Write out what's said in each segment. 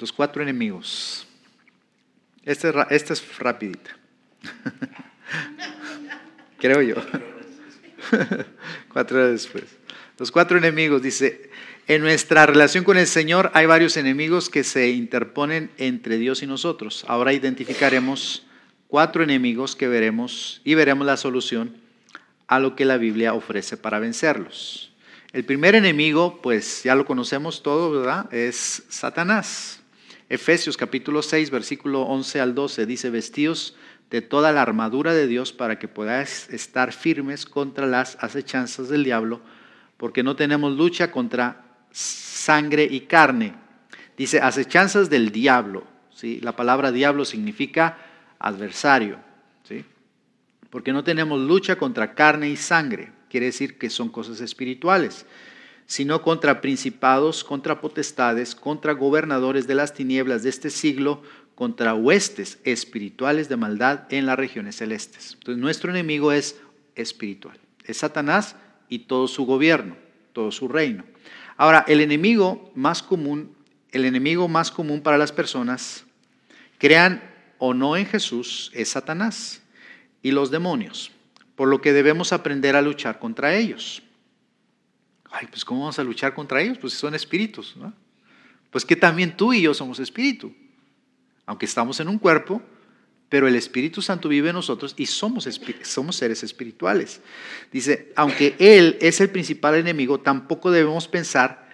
Los 4 enemigos. Esta es rapidita. Creo yo. 4 horas después. Los 4 enemigos, dice, en nuestra relación con el Señor hay varios enemigos que se interponen entre Dios y nosotros. Ahora identificaremos 4 enemigos que veremos y veremos la solución a lo que la Biblia ofrece para vencerlos. El primer enemigo, pues ya lo conocemos todo, ¿verdad? Es Satanás. Efesios capítulo 6, versículo 11 al 12 dice, vestíos de toda la armadura de Dios para que podáis estar firmes contra las acechanzas del diablo, porque no tenemos lucha contra sangre y carne. Dice, acechanzas del diablo, ¿sí? La palabra diablo significa adversario, ¿sí? Porque no tenemos lucha contra carne y sangre, quiere decir que son cosas espirituales, sino contra principados, contra potestades, contra gobernadores de las tinieblas de este siglo, contra huestes espirituales de maldad en las regiones celestes. Entonces nuestro enemigo es espiritual, es Satanás y todo su gobierno, todo su reino. Ahora, el enemigo más común para las personas, crean o no en Jesús, es Satanás y los demonios, por lo que debemos aprender a luchar contra ellos. Ay, pues ¿cómo vamos a luchar contra ellos? Pues son espíritus, ¿no? Pues que también tú y yo somos espíritu, aunque estamos en un cuerpo, pero el Espíritu Santo vive en nosotros y somos seres espirituales. Dice, aunque Él es el principal enemigo, tampoco debemos pensar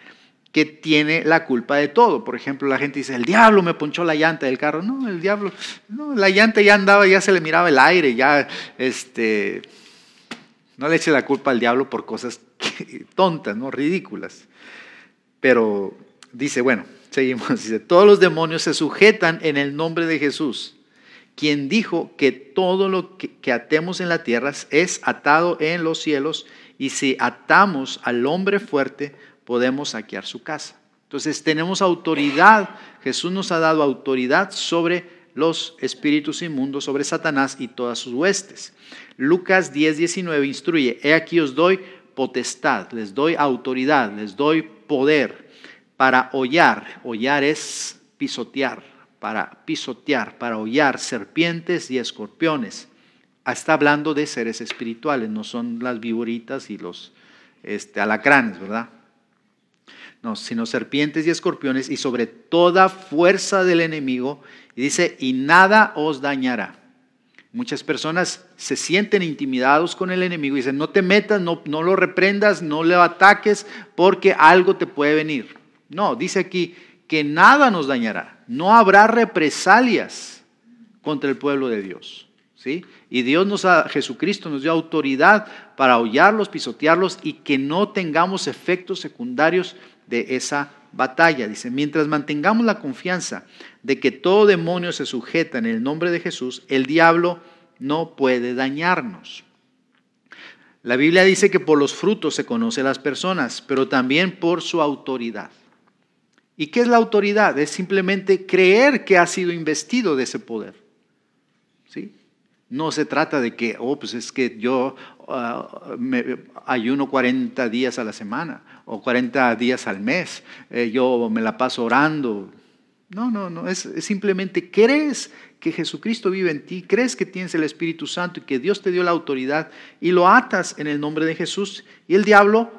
que tiene la culpa de todo. Por ejemplo, la gente dice, el diablo me ponchó la llanta del carro. No, el diablo, no, la llanta ya andaba, ya se le miraba el aire, ya, no le eche la culpa al diablo por cosas tontas, ¿no? Ridículas. Pero dice, bueno, seguimos, dice, todos los demonios se sujetan en el nombre de Jesús, quien dijo que todo lo que atemos en la tierra es atado en los cielos, y si atamos al hombre fuerte, podemos saquear su casa. Entonces tenemos autoridad, Jesús nos ha dado autoridad sobre los espíritus inmundos, sobre Satanás y todas sus huestes. Lucas 10:19 instruye, he aquí os doy potestad, les doy autoridad, les doy poder para hollar. Hollar es pisotear, para hollar serpientes y escorpiones. Está hablando de seres espirituales, no son las víboritas y los alacranes, ¿verdad? No, sino serpientes y escorpiones y sobre toda fuerza del enemigo. Y dice, y nada os dañará. Muchas personas se sienten intimidados con el enemigo y dicen, no te metas, no lo reprendas, no le ataques porque algo te puede venir. No, dice aquí que nada nos dañará. No habrá represalias contra el pueblo de Dios, ¿sí? Y Jesucristo nos dio autoridad para hollarlos, pisotearlos y que no tengamos efectos secundarios de esa batalla. Dice, mientras mantengamos la confianza de que todo demonio se sujeta en el nombre de Jesús, el diablo no puede dañarnos. La Biblia dice que por los frutos se conoce a las personas, pero también por su autoridad. ¿Y qué es la autoridad? Es simplemente creer que ha sido investido de ese poder, ¿sí? No se trata de que, pues es que yo ayuno 40 días a la semana o 40 días al mes, yo me la paso orando. No, es simplemente crees que Jesucristo vive en ti, crees que tienes el Espíritu Santo y que Dios te dio la autoridad y lo atas en el nombre de Jesús, y el diablo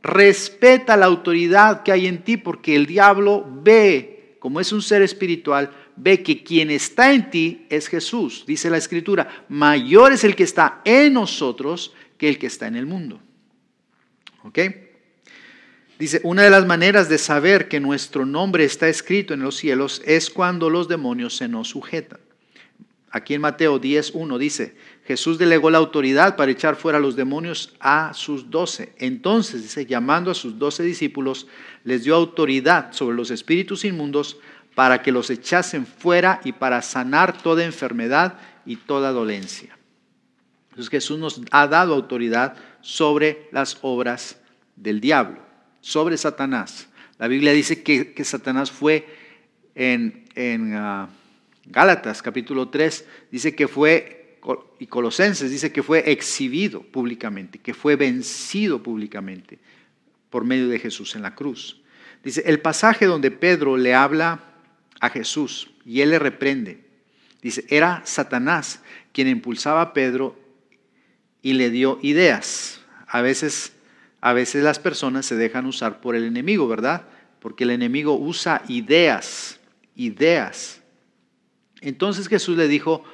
respeta la autoridad que hay en ti, porque el diablo ve, como es un ser espiritual, ve que quien está en ti es Jesús. Dice la Escritura, mayor es el que está en nosotros que el que está en el mundo. ¿Ok? Dice, una de las maneras de saber que nuestro nombre está escrito en los cielos es cuando los demonios se nos sujetan. Aquí en Mateo 10:1 dice, Jesús delegó la autoridad para echar fuera a los demonios a sus 12. Entonces, dice, llamando a sus 12 discípulos, les dio autoridad sobre los espíritus inmundos para que los echasen fuera y para sanar toda enfermedad y toda dolencia. Entonces Jesús nos ha dado autoridad sobre las obras del diablo, sobre Satanás. La Biblia dice que Satanás fue en Gálatas capítulo 3, dice que fue, y Colosenses dice que fue exhibido públicamente, que fue vencido públicamente por medio de Jesús en la cruz. Dice, el pasaje donde Pedro le habla a Jesús y él le reprende. Dice, era Satanás quien impulsaba a Pedro y le dio ideas. A veces las personas se dejan usar por el enemigo, ¿verdad? Porque el enemigo usa ideas. Entonces Jesús le dijo,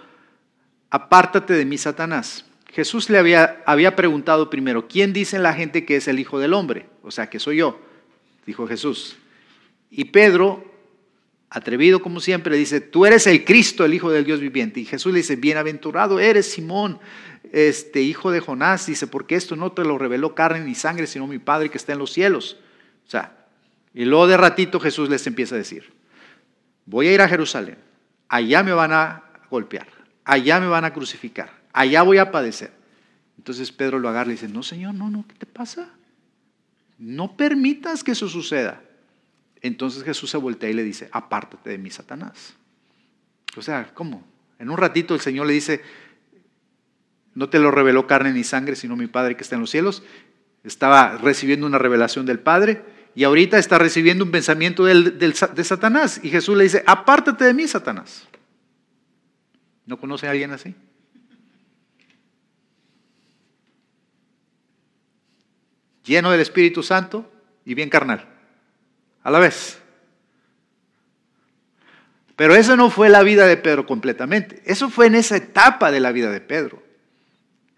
apártate de mí, Satanás. Jesús le había preguntado primero, ¿quién dice la gente que es el Hijo del Hombre? O sea, que soy yo, dijo Jesús. Y Pedro, atrevido como siempre, dice, tú eres el Cristo, el Hijo del Dios viviente. Y Jesús le dice, bienaventurado eres, Simón, hijo de Jonás. Dice, porque esto no te lo reveló carne ni sangre, sino mi Padre que está en los cielos. O sea, y luego de ratito Jesús les empieza a decir, voy a ir a Jerusalén, allá me van a golpear, allá me van a crucificar, allá voy a padecer. Entonces Pedro lo agarra y dice, no, Señor, no, ¿qué te pasa? No permitas que eso suceda. Entonces Jesús se voltea y le dice, apártate de mí, Satanás. O sea, ¿cómo? En un ratito el Señor le dice, no te lo reveló carne ni sangre, sino mi Padre que está en los cielos. Estaba recibiendo una revelación del Padre y ahorita está recibiendo un pensamiento de Satanás. Y Jesús le dice, apártate de mí, Satanás. ¿No conoce a alguien así? Lleno del Espíritu Santo y bien carnal, a la vez. Pero eso no fue la vida de Pedro completamente. Eso fue en esa etapa de la vida de Pedro.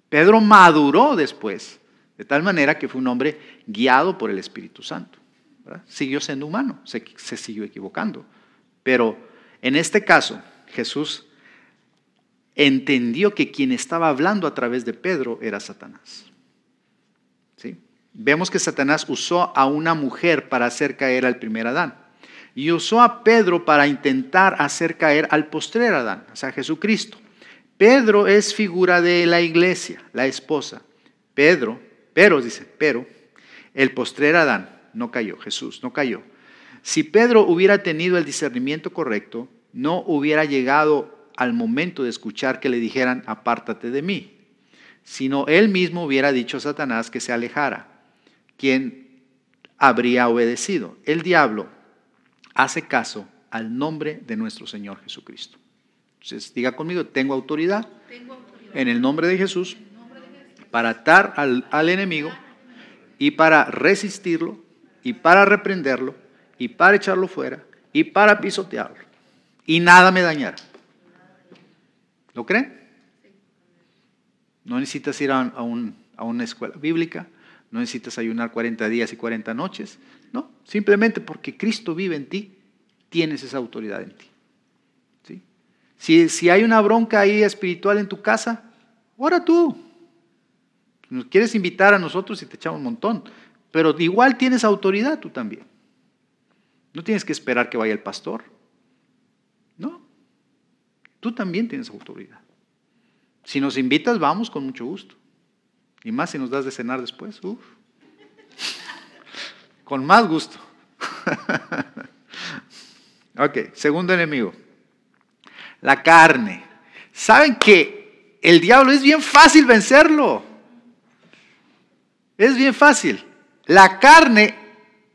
Pedro maduró después, de tal manera que fue un hombre guiado por el Espíritu Santo, ¿verdad? Siguió siendo humano, se siguió equivocando. Pero en este caso, Jesús entendió que quien estaba hablando a través de Pedro era Satanás. ¿Sí? Vemos que Satanás usó a una mujer para hacer caer al primer Adán. Y usó a Pedro para intentar hacer caer al postrer Adán, o sea, Jesucristo. Pedro es figura de la iglesia, la esposa. Pero el postrer Adán no cayó, Jesús no cayó. Si Pedro hubiera tenido el discernimiento correcto, no hubiera llegado al momento de escuchar que le dijeran, apártate de mí, sino él mismo hubiera dicho a Satanás que se alejara. ¿Quién habría obedecido? El diablo hace caso al nombre de nuestro Señor Jesucristo. Entonces, diga conmigo, tengo autoridad en el nombre de Jesús para atar al enemigo y para resistirlo y para reprenderlo y para echarlo fuera y para pisotearlo. Y nada me dañará. ¿Lo creen? No necesitas ir a una escuela bíblica, no necesitas ayunar 40 días y 40 noches, no, simplemente porque Cristo vive en ti, tienes esa autoridad en ti. ¿Sí? Si hay una bronca ahí espiritual en tu casa, ora tú. Nos quieres invitar a nosotros y te echamos un montón, pero igual tienes autoridad tú también. No tienes que esperar que vaya el pastor, no, tú también tienes autoridad. Si nos invitas, vamos con mucho gusto. Y más si nos das de cenar después. Uf. Con más gusto. Ok, segundo enemigo. La carne. ¿Saben que el diablo es bien fácil vencerlo? Es bien fácil. La carne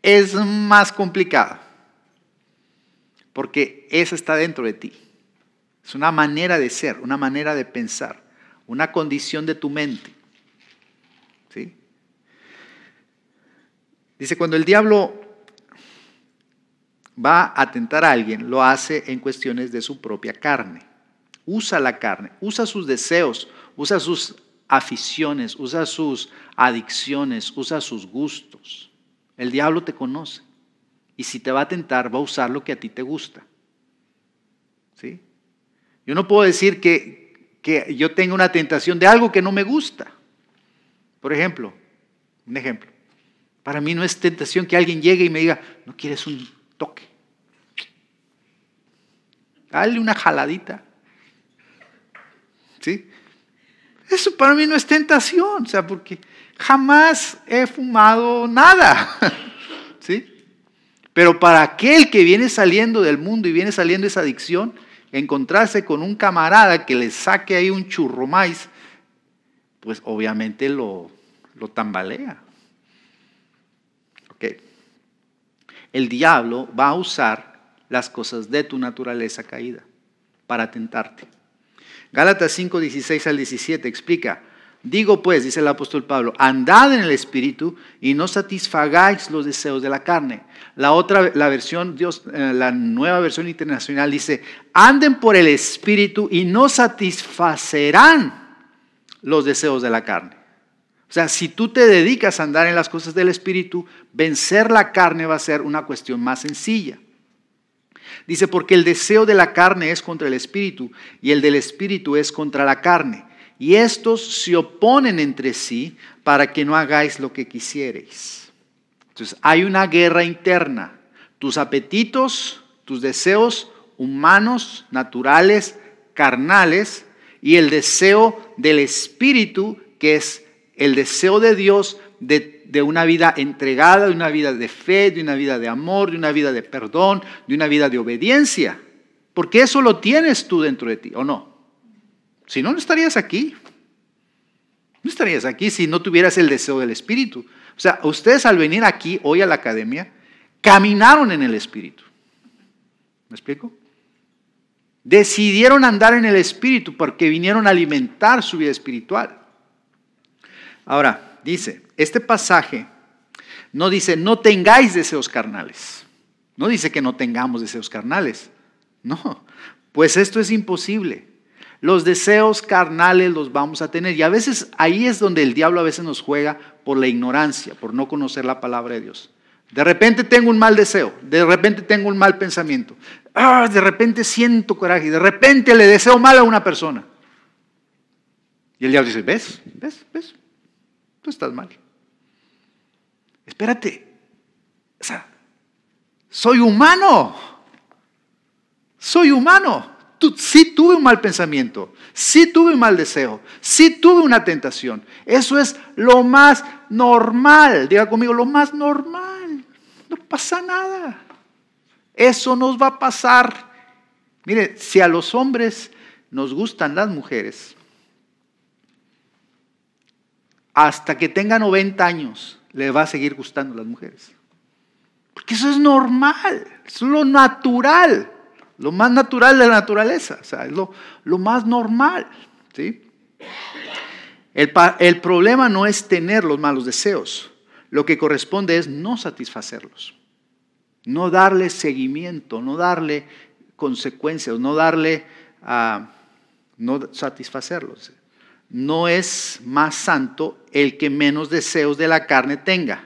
es más complicada. Porque esa está dentro de ti. Es una manera de ser, una manera de pensar, una condición de tu mente. ¿Sí? Dice, cuando el diablo va a tentar a alguien, lo hace en cuestiones de su propia carne. Usa la carne, usa sus deseos, usa sus aficiones, usa sus adicciones, usa sus gustos. El diablo te conoce. Y si te va a tentar, va a usar lo que a ti te gusta. ¿Sí? Yo no puedo decir que yo tenga una tentación de algo que no me gusta. Por ejemplo, un ejemplo. Para mí no es tentación que alguien llegue y me diga, ¿no quieres un toque? Dale una jaladita. ¿Sí? Eso para mí no es tentación, o sea, porque jamás he fumado nada. ¿Sí? Pero para aquel que viene saliendo del mundo y viene saliendo esa adicción, encontrarse con un camarada que le saque ahí un churro maíz, pues obviamente lo tambalea. Ok. El diablo va a usar las cosas de tu naturaleza caída para tentarte. Gálatas 5, 16 al 17 explica: digo pues, dice el apóstol Pablo, andad en el Espíritu y no satisfagáis los deseos de la carne. La versión, la nueva versión internacional dice: anden por el Espíritu y no satisfacerán los deseos de la carne. O sea, si tú te dedicas a andar en las cosas del Espíritu, vencer la carne va a ser una cuestión más sencilla. Dice, porque el deseo de la carne es contra el Espíritu y el del Espíritu es contra la carne. Y estos se oponen entre sí para que no hagáis lo que quisierais. Entonces, hay una guerra interna. Tus apetitos, tus deseos humanos, naturales, carnales, y el deseo del Espíritu, que es el deseo de Dios de una vida entregada, de una vida de fe, de una vida de amor, de una vida de perdón, de una vida de obediencia. Porque eso lo tienes tú dentro de ti, ¿o no? Si no, no estarías aquí. No estarías aquí si no tuvieras el deseo del Espíritu. O sea, ustedes al venir aquí hoy a la academia, caminaron en el Espíritu. ¿Me explico? Decidieron andar en el Espíritu porque vinieron a alimentar su vida espiritual. Ahora, dice, este pasaje no dice no tengáis deseos carnales. No dice que no tengamos deseos carnales. No, pues esto es imposible. Los deseos carnales los vamos a tener. Y a veces ahí es donde el diablo a veces nos juega por la ignorancia, por no conocer la palabra de Dios. De repente tengo un mal deseo, de repente tengo un mal pensamiento, de repente siento coraje, de repente le deseo mal a una persona. Y el diablo dice, ¿ves? Tú estás mal. Espérate. O sea, soy humano. Sí tuve un mal pensamiento, sí tuve un mal deseo, sí tuve una tentación. Eso es lo más normal. Diga conmigo, lo más normal. No pasa nada. Eso nos va a pasar. Mire, si a los hombres nos gustan las mujeres, hasta que tenga 90 años, le va a seguir gustando las mujeres. Porque eso es normal, eso es lo natural. Lo más natural de la naturaleza, o sea, es lo más normal, ¿sí? El problema no es tener los malos deseos, lo que corresponde es no satisfacerlos, no darle seguimiento, no darle consecuencias, no satisfacerlos. No es más santo el que menos deseos de la carne tenga,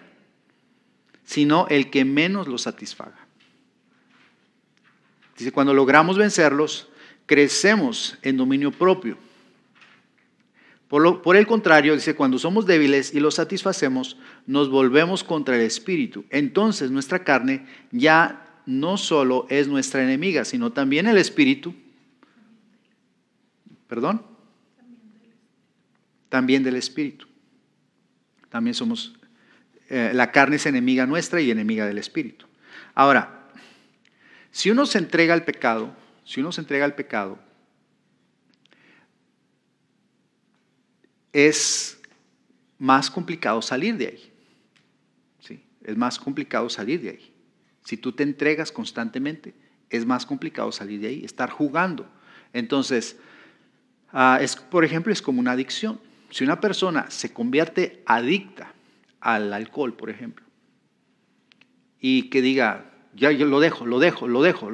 sino el que menos los satisfaga. Dice, cuando logramos vencerlos, crecemos en dominio propio. Por el contrario, dice, cuando somos débiles y los satisfacemos, nos volvemos contra el Espíritu. Entonces nuestra carne ya no solo es nuestra enemiga, sino también el Espíritu. ¿Perdón? También del Espíritu. También somos, la carne es enemiga nuestra y enemiga del Espíritu. Ahora, si uno se entrega al pecado, es más complicado salir de ahí. ¿Sí? Es más complicado salir de ahí. Si tú te entregas constantemente, es más complicado salir de ahí, estar jugando. Entonces, por ejemplo, es como una adicción. Si una persona se convierte adicta al alcohol, por ejemplo, y que diga, ya yo lo dejo, lo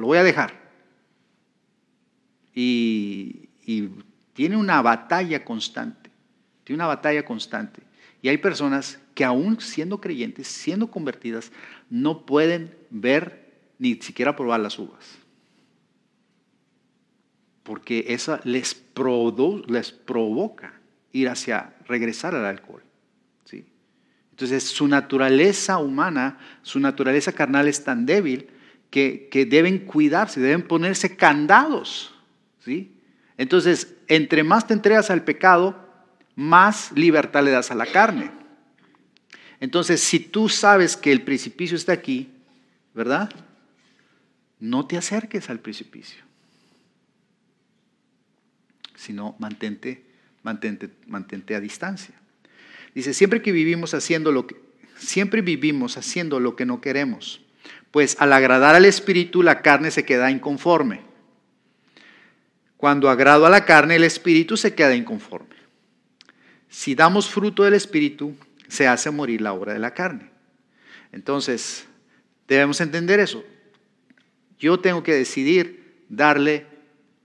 voy a dejar. Y tiene una batalla constante. Y hay personas que aún siendo creyentes, siendo convertidas, no pueden ver ni siquiera probar las uvas. Porque eso les provoca regresar al alcohol. ¿Sí? Entonces su naturaleza humana, su naturaleza carnal es tan débil que deben cuidarse, deben ponerse candados. ¿Sí? Entonces, entre más te entregas al pecado, más libertad le das a la carne. Entonces, si tú sabes que el precipicio está aquí, ¿verdad? No te acerques al precipicio. Sino mantente a distancia. Dice, siempre vivimos haciendo lo que no queremos. Pues al agradar al Espíritu, la carne se queda inconforme. Cuando agrado a la carne, el Espíritu se queda inconforme. Si damos fruto del Espíritu, se hace morir la obra de la carne. Entonces, debemos entender eso. Yo tengo que decidir darle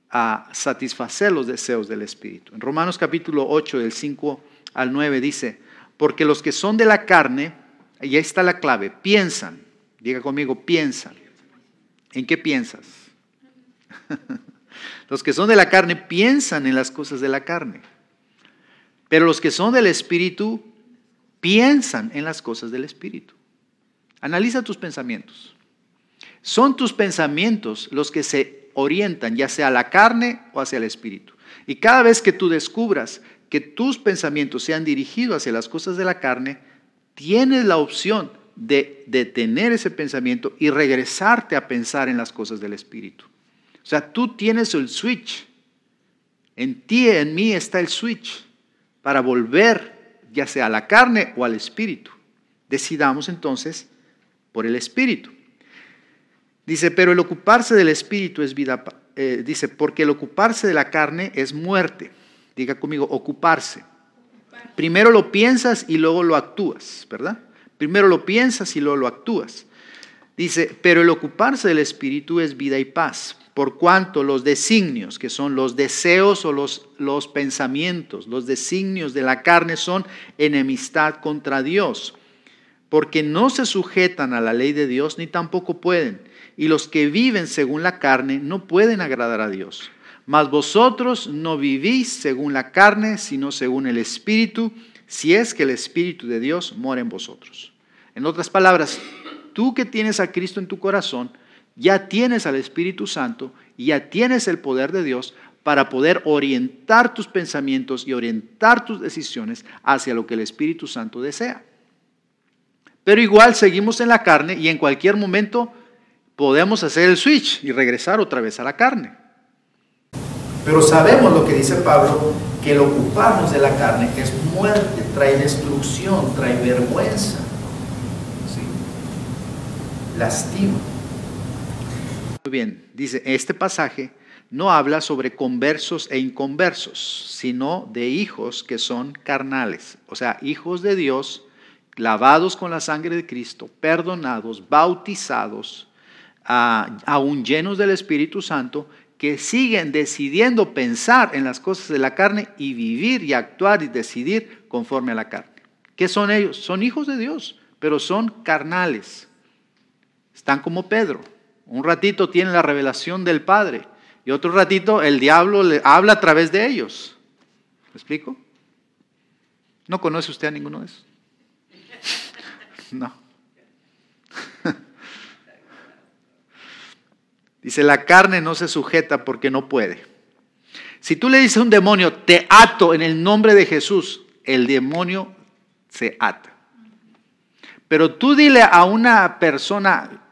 a satisfacer los deseos del Espíritu. En Romanos capítulo 8, del 5 al 9 dice, porque los que son de la carne, y ahí está la clave, piensan. Diga conmigo, piensan. ¿En qué piensas? Los que son de la carne piensan en las cosas de la carne. Pero los que son del Espíritu piensan en las cosas del Espíritu. Analiza tus pensamientos. Son tus pensamientos los que se orientan ya sea a la carne o hacia el Espíritu. Y cada vez que tú descubras que tus pensamientos sean dirigidos hacia las cosas de la carne, tienes la opción de detener ese pensamiento y regresarte a pensar en las cosas del Espíritu. O sea, tú tienes el switch. En ti, en mí está el switch para volver ya sea a la carne o al Espíritu. Decidamos entonces por el Espíritu. Dice, pero el ocuparse del Espíritu es vida. Dice, porque el ocuparse de la carne es muerte. Diga conmigo, ocuparse. Primero lo piensas y luego lo actúas, ¿verdad? Primero lo piensas y luego lo actúas. Dice, pero el ocuparse del Espíritu es vida y paz, por cuanto los designios, que son los deseos o los pensamientos, los designios de la carne son enemistad contra Dios, porque no se sujetan a la ley de Dios ni tampoco pueden, y los que viven según la carne no pueden agradar a Dios. Mas vosotros no vivís según la carne, sino según el Espíritu, si es que el Espíritu de Dios mora en vosotros. En otras palabras, tú que tienes a Cristo en tu corazón, ya tienes al Espíritu Santo y ya tienes el poder de Dios para poder orientar tus pensamientos y orientar tus decisiones hacia lo que el Espíritu Santo desea. Pero igual seguimos en la carne y en cualquier momento podemos hacer el switch y regresar otra vez a la carne. Pero sabemos lo que dice Pablo, que el ocuparnos de la carne es muerte, trae destrucción, trae vergüenza, ¿sí? Lastima. Muy bien, dice, este pasaje no habla sobre conversos e inconversos, sino de hijos que son carnales, o sea, hijos de Dios, lavados con la sangre de Cristo, perdonados, bautizados, aún llenos del Espíritu Santo, que siguen decidiendo pensar en las cosas de la carne y vivir y actuar y decidir conforme a la carne. ¿Qué son ellos? Son hijos de Dios, pero son carnales. Están como Pedro. Un ratito tienen la revelación del Padre y otro ratito el diablo le habla a través de ellos. ¿Me explico? ¿No conoce usted a ninguno de esos? No. Dice, la carne no se sujeta porque no puede. Si tú le dices a un demonio, te ato en el nombre de Jesús, el demonio se ata. Pero tú dile a una persona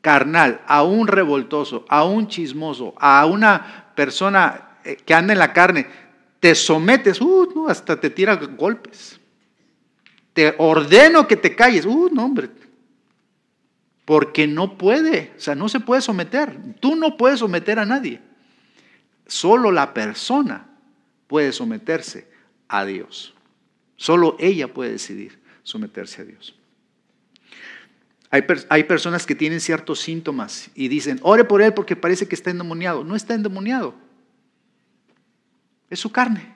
carnal, a un revoltoso, a un chismoso, a una persona que anda en la carne, te sometes, no, hasta te tira golpes. Te ordeno que te calles, no hombre. Porque no puede, o sea, no se puede someter. Tú no puedes someter a nadie. Solo la persona puede someterse a Dios. Solo ella puede decidir someterse a Dios. Hay personas que tienen ciertos síntomas y dicen, ore por él porque parece que está endemoniado. No está endemoniado. Es su carne.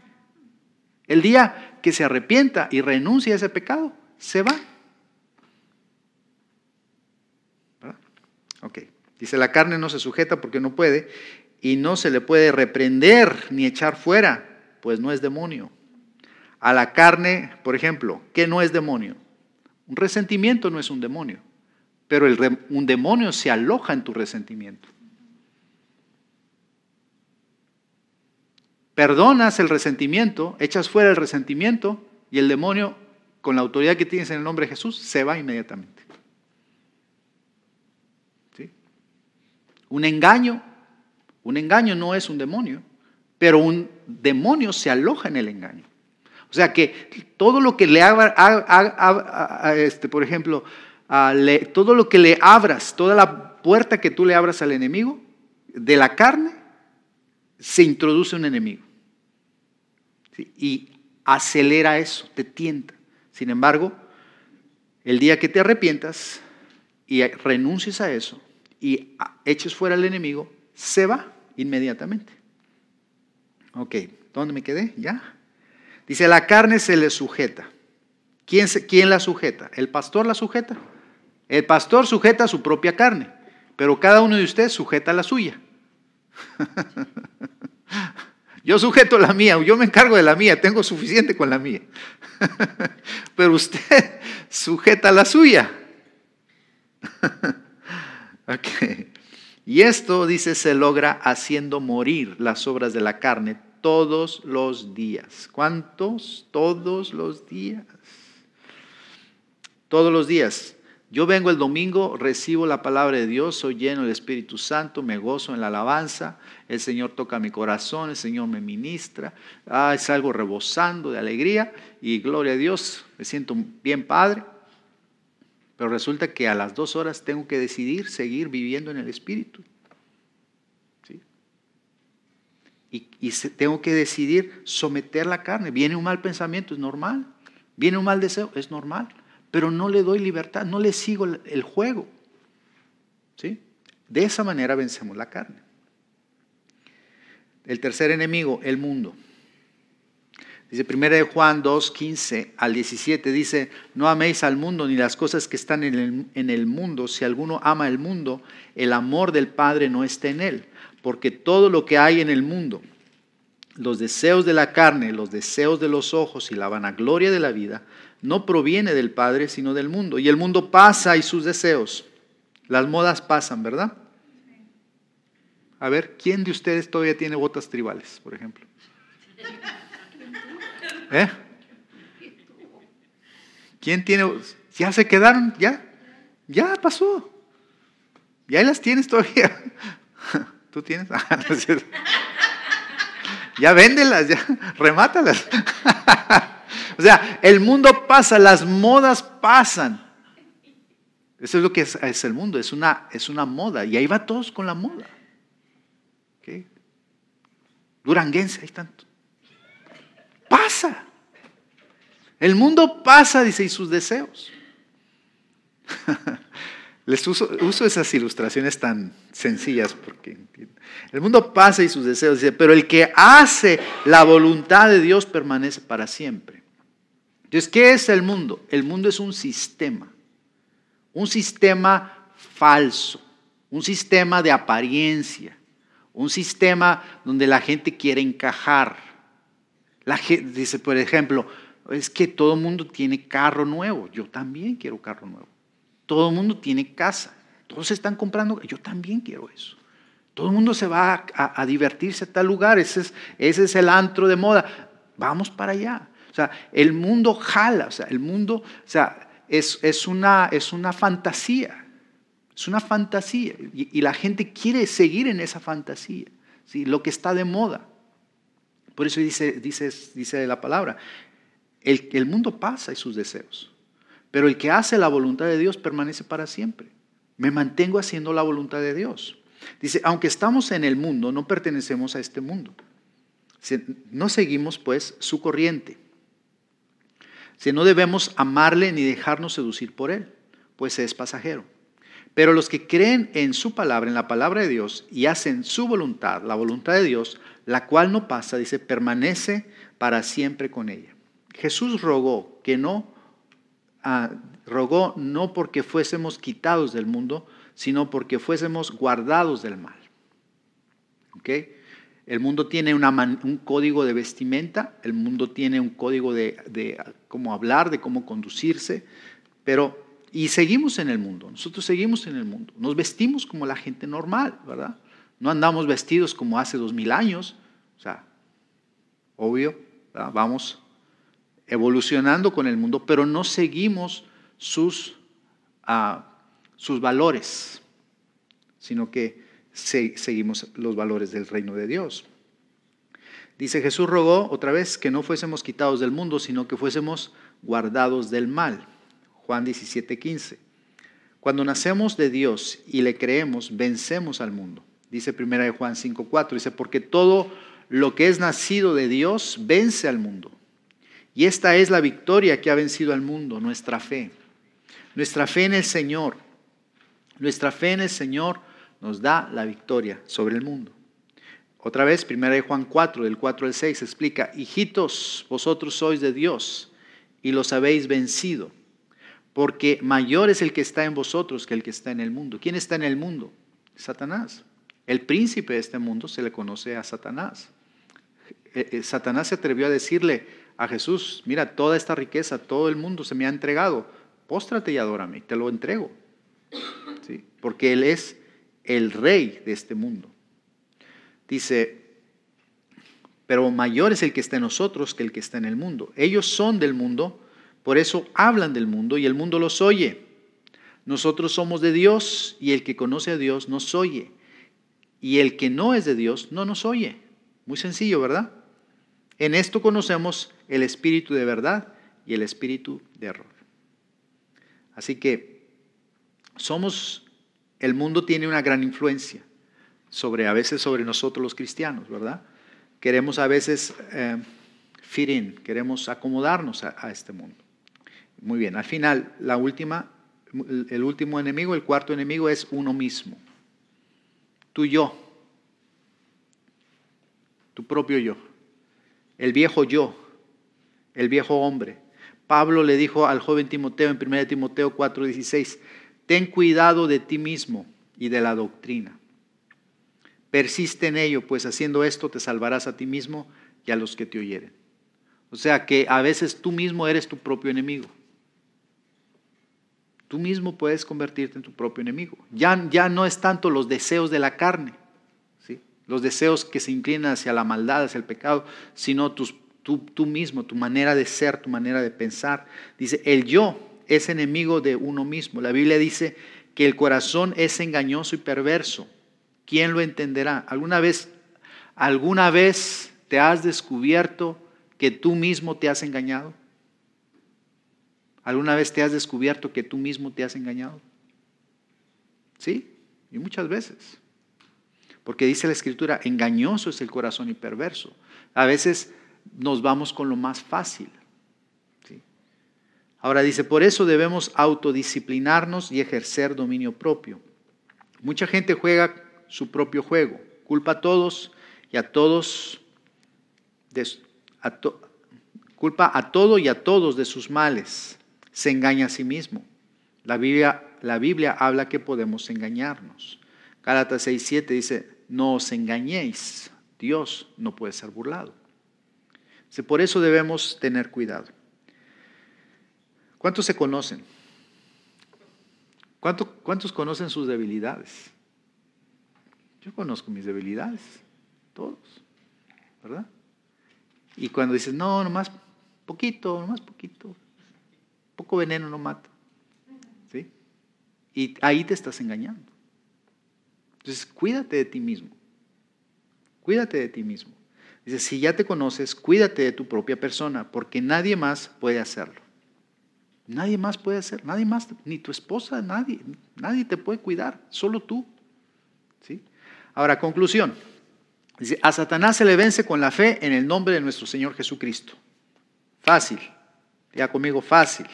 El día que se arrepienta y renuncie a ese pecado, se va. Ok, dice, la carne no se sujeta porque no puede y no se le puede reprender ni echar fuera, pues no es demonio. A la carne, por ejemplo, ¿qué no es demonio? Un resentimiento no es un demonio, pero un demonio se aloja en tu resentimiento. Perdonas el resentimiento, echas fuera el resentimiento y el demonio, con la autoridad que tienes en el nombre de Jesús, se va inmediatamente. Un engaño no es un demonio, pero un demonio se aloja en el engaño. O sea que todo lo que le haga, por ejemplo, todo lo que le abras, toda la puerta que tú le abras al enemigo, de la carne, se introduce un enemigo. ¿Sí? Y acelera eso, te tienta. Sin embargo, el día que te arrepientas y renuncies a eso y eches fuera al enemigo, se va inmediatamente. Ok, ¿dónde me quedé? ¿Ya? Dice, la carne se le sujeta. ¿Quién la sujeta? ¿El pastor la sujeta? El pastor sujeta su propia carne, pero cada uno de ustedes sujeta la suya. Yo sujeto la mía, yo me encargo de la mía, tengo suficiente con la mía. Pero usted sujeta la suya. Okay. Y esto, dice, se logra haciendo morir las obras de la carne todos los días. ¿Cuántos? Todos los días. Todos los días. Yo vengo el domingo, recibo la palabra de Dios, soy lleno del Espíritu Santo, me gozo en la alabanza, el Señor toca mi corazón, el Señor me ministra, salgo rebosando de alegría y gloria a Dios, me siento bien padre. Pero resulta que a las 2 horas tengo que decidir seguir viviendo en el Espíritu. ¿Sí? Y tengo que decidir someter la carne. Viene un mal pensamiento, es normal. Viene un mal deseo, es normal. Pero no le doy libertad, no le sigo el juego. ¿Sí? De esa manera vencemos la carne. El tercer enemigo, el mundo. Dice 1 Juan 2, 15 al 17, dice, no améis al mundo ni las cosas que están en el mundo. Si alguno ama el mundo, el amor del Padre no está en él. Porque todo lo que hay en el mundo, los deseos de la carne, los deseos de los ojos y la vanagloria de la vida, no proviene del Padre, sino del mundo. Y el mundo pasa y sus deseos. Las modas pasan, ¿verdad? A ver, ¿quién de ustedes todavía tiene botas tribales, por ejemplo? ¿Quién tiene? ¿Ya se quedaron? ¿Ya pasó? ¿Y ahí las tienes todavía? ¿Tú tienes? No es cierto. Ya véndelas, ya remátalas. O sea, el mundo pasa, las modas pasan. Eso es lo que es el mundo, es una moda. Y ahí va todos con la moda. ¿Okay? Duranguense, ahí están. Pasa. El mundo pasa, dice, y sus deseos. Les uso esas ilustraciones tan sencillas porque el mundo pasa y sus deseos, dice, pero el que hace la voluntad de Dios permanece para siempre. Entonces, ¿qué es el mundo? El mundo es un sistema falso, un sistema de apariencia, un sistema donde la gente quiere encajar. La gente dice, por ejemplo, es que todo el mundo tiene carro nuevo, yo también quiero carro nuevo. Todo el mundo tiene casa, todos están comprando, yo también quiero eso. Todo el mundo se va a divertirse a tal lugar, ese es el antro de moda, vamos para allá. O sea, el mundo jala, o sea, el mundo, o sea, es una fantasía, es una fantasía y la gente quiere seguir en esa fantasía, ¿sí? Lo que está de moda. Por eso dice la palabra, el mundo pasa y sus deseos, pero el que hace la voluntad de Dios permanece para siempre. Me mantengo haciendo la voluntad de Dios. Dice, aunque estamos en el mundo, no pertenecemos a este mundo. No seguimos pues su corriente. Si no debemos amarle ni dejarnos seducir por él, pues es pasajero. Pero los que creen en su palabra, en la palabra de Dios, y hacen su voluntad, la voluntad de Dios, la cual no pasa, dice, permanece para siempre con ella. Jesús rogó no porque fuésemos quitados del mundo, sino porque fuésemos guardados del mal. ¿Okay? El mundo tiene un código de vestimenta, el mundo tiene un código de cómo hablar, de cómo conducirse, y seguimos en el mundo, nosotros seguimos en el mundo, nos vestimos como la gente normal, ¿verdad? No andamos vestidos como hace 2000 años, o sea, obvio, ¿verdad? Vamos evolucionando con el mundo, pero no seguimos sus valores, sino que seguimos los valores del reino de Dios. Dice, Jesús rogó otra vez que no fuésemos quitados del mundo, sino que fuésemos guardados del mal. Juan 17:15. Cuando nacemos de Dios y le creemos, vencemos al mundo. Dice 1 Juan 5:4, dice, porque todo lo que es nacido de Dios vence al mundo. Y esta es la victoria que ha vencido al mundo, nuestra fe. Nuestra fe en el Señor. Nuestra fe en el Señor nos da la victoria sobre el mundo. Otra vez, 1 Juan 4, del 4 al 6, explica, hijitos, vosotros sois de Dios y los habéis vencido, porque mayor es el que está en vosotros que el que está en el mundo. ¿Quién está en el mundo? Satanás. El príncipe de este mundo se le conoce a Satanás. Satanás se atrevió a decirle a Jesús, mira, toda esta riqueza, todo el mundo se me ha entregado, póstrate y adórame, te lo entrego. ¿Sí? Porque Él es el rey de este mundo. Dice, pero mayor es el que está en nosotros que el que está en el mundo. Ellos son del mundo, por eso hablan del mundo y el mundo los oye. Nosotros somos de Dios y el que conoce a Dios nos oye. Y el que no es de Dios no nos oye. Muy sencillo, ¿verdad? En esto conocemos el espíritu de verdad y el espíritu de error. Así que el mundo tiene una gran influencia a veces sobre nosotros los cristianos, ¿verdad? Queremos a veces fit in, queremos acomodarnos a este mundo. Muy bien, al final, el último enemigo, el cuarto enemigo es uno mismo. Tu yo, tu propio yo, el viejo yo, el viejo hombre. Pablo le dijo al joven Timoteo en 1 Timoteo 4:16, ten cuidado de ti mismo y de la doctrina. Persiste en ello, pues haciendo esto te salvarás a ti mismo y a los que te oyeren. O sea que a veces tú mismo eres tu propio enemigo. Tú mismo puedes convertirte en tu propio enemigo. Ya no es tanto los deseos de la carne, ¿sí? Los deseos que se inclinan hacia la maldad, hacia el pecado, sino tú mismo, tu manera de ser, tu manera de pensar. Dice, el yo es enemigo de uno mismo. La Biblia dice que el corazón es engañoso y perverso. ¿Quién lo entenderá? ¿Alguna vez te has descubierto que tú mismo te has engañado? ¿Alguna vez te has descubierto que tú mismo te has engañado? Sí, y muchas veces. Porque dice la Escritura, engañoso es el corazón y perverso. A veces nos vamos con lo más fácil. ¿Sí? Ahora dice, por eso debemos autodisciplinarnos y ejercer dominio propio. Mucha gente juega su propio juego, culpa a todos y a todos, culpa a todo y a todos de sus males, se engaña a sí mismo. La Biblia habla que podemos engañarnos. Gálatas 6:7 dice, no os engañéis, Dios no puede ser burlado. Por eso debemos tener cuidado. ¿Cuántos se conocen? ¿Cuántos conocen sus debilidades? Yo conozco mis debilidades, todos, ¿verdad? Y cuando dices, no, nomás poquito, poco veneno no mata, ¿sí? Y ahí te estás engañando. Entonces, cuídate de ti mismo. Cuídate de ti mismo. Dice, si ya te conoces, cuídate de tu propia persona, porque nadie más puede hacerlo. Nadie más puede hacerlo, nadie más, ni tu esposa, nadie te puede cuidar, solo tú, ¿sí? Ahora, conclusión. Dice, a Satanás se le vence con la fe en el nombre de nuestro Señor Jesucristo. Fácil. Ya conmigo, fácil.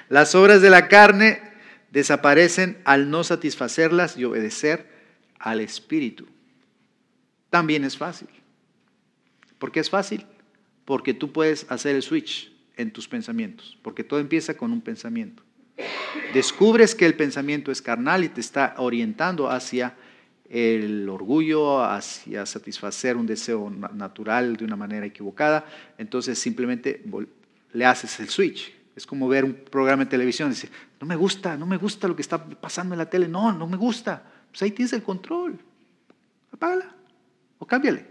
Las obras de la carne desaparecen al no satisfacerlas y obedecer al Espíritu. También es fácil. ¿Por qué es fácil? Porque tú puedes hacer el switch en tus pensamientos. Porque todo empieza con un pensamiento. Descubres que el pensamiento es carnal y te está orientando hacia el orgullo, hacia satisfacer un deseo natural de una manera equivocada. Entonces simplemente le haces el switch. Es como ver un programa de televisión y decir, no me gusta lo que está pasando en la tele. No me gusta. Pues ahí tienes el control. Apágala o cámbiale.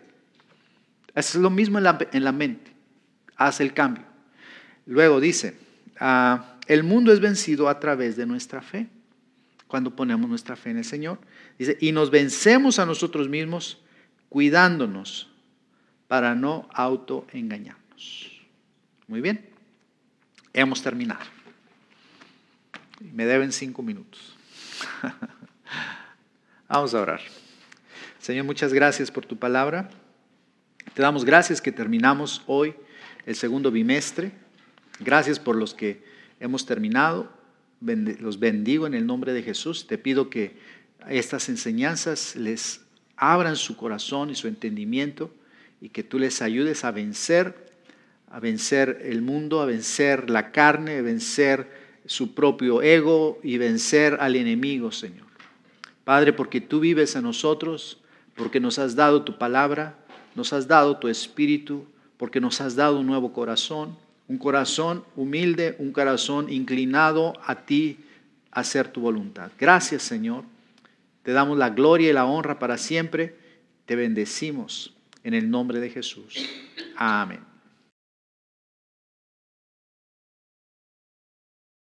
Es lo mismo en la mente. Haz el cambio. Luego dice, el mundo es vencido a través de nuestra fe, cuando ponemos nuestra fe en el Señor. Dice, y nos vencemos a nosotros mismos cuidándonos para no autoengañarnos. Muy bien, hemos terminado. Me deben 5 minutos. Vamos a orar. Señor, muchas gracias por tu palabra. Te damos gracias que terminamos hoy el segundo bimestre. Gracias por los que hemos terminado. Los bendigo en el nombre de Jesús. Te pido que estas enseñanzas les abran su corazón y su entendimiento y que tú les ayudes a vencer el mundo, a vencer la carne, a vencer su propio ego y vencer al enemigo, Señor. Padre, porque tú vives en nosotros, porque nos has dado tu palabra, nos has dado tu espíritu, porque nos has dado un nuevo corazón, un corazón humilde, un corazón inclinado a ti, a hacer tu voluntad. Gracias, Señor. Te damos la gloria y la honra para siempre. Te bendecimos en el nombre de Jesús. Amén.